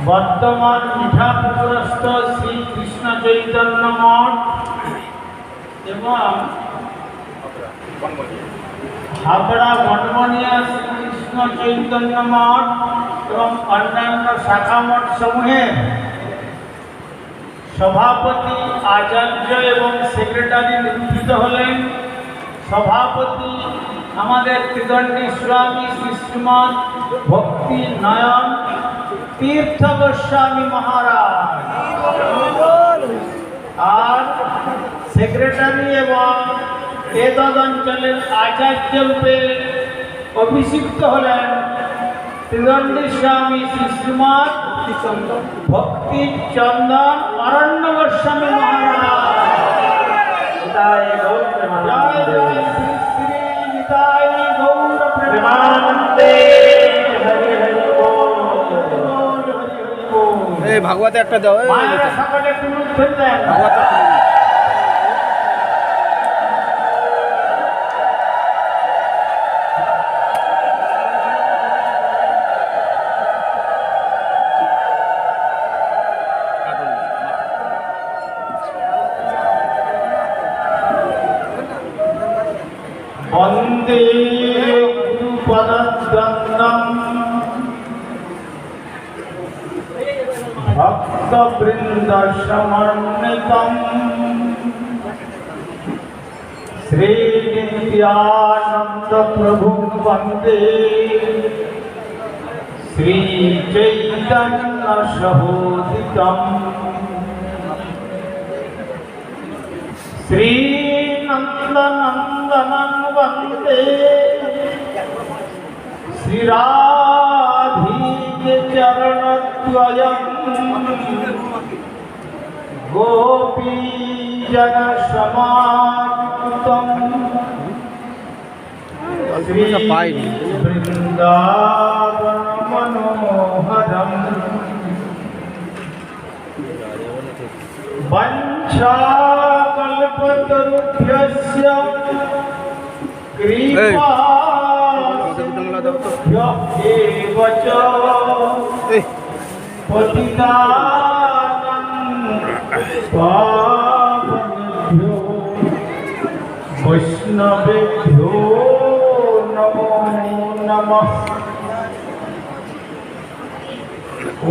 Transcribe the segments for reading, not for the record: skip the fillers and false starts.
বর্তমান মিঠাপুকুরস্থ শ্রী কৃষ্ণ চৈতন্য মঠ এবং হাবড়া বনবনিয়া শ্রীকৃষ্ণ চৈতন্য মঠ এবং অন্যান্য শাখা মঠ সমূহের সভাপতি আচার্য এবং সেক্রেটারি নিযুক্ত হলেন। সভাপতি আমাদের ত্রিদণ্ডী স্বামী শ্রীমৎ ভক্তি নয়ন तीर्थ गोस्वामी महाराज और सेक्रेटारी एवं एतदंचलेर आचार्य रूपे अभिषिक्त हलेन त्रिदण्डी स्वामी श्रीमद भक्ति चंदन अरण्य गोस्वामी महाराज। जय जय श्री श्री निताय गौर प्रेमानंदे। भागवत एक दाओ भागवत वंदे गुरुपदद्वन्द्वम् भक्तवृंद समन्वितम् श्री नित्यानंद प्रभु वंदे श्री चैतन्य सहोदितम् श्री नंदनंदनं वंदे श्री राधे चरणद्वयम् गोपी जन समाकुतम् श्री वृंदावन मनोहरम् वंशाकल्पतरुभ्यस्य कृपा एव च पतितानां वैष्णवेभ्यो नमो नमः। ॐ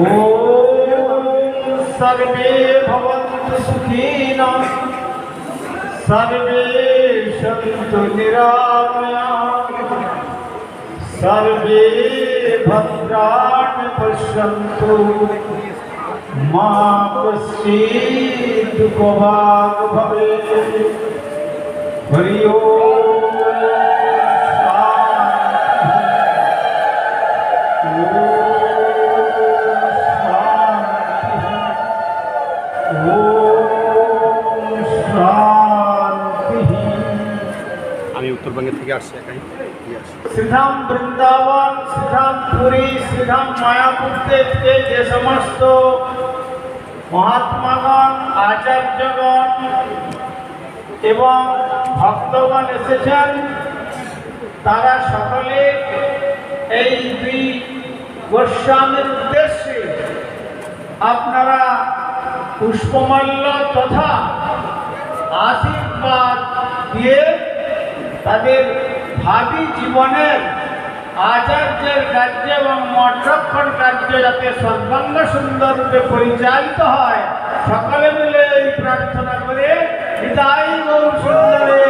सर्वे भवन्तु सुखिनः सर्वे सन्तु निरामयाः सर्वे भद्राणि पश्यन्तु मा कश्चित् दुःखभाग् भवेत्। हरि ओम् उत्तरबंगे থেকে আসছে একাই श्रीधाम वृंदावन श्रीधाम पुरी श्रीधाम मायापुर থেকে যে সমস্ত মহাত্মাগণ আচার্যগণ এবং ভক্তগণ এসেছেন তারা সকলে এই দুই গোস্বামীর উদ্দেশ্যে আপনারা পুষ্পমাল্য তথা আশীর্বাদ দিয়ে তাদের ভাবি জীবনের আচার্যের কার্য এবং মঠরক্ষণ কার্য যাতে সর্বাঙ্গ সুন্দর রূপে পরিচালিত হয় সকলে মিলে এই প্রার্থনা করে নিতাই গৌর সুন্দরে।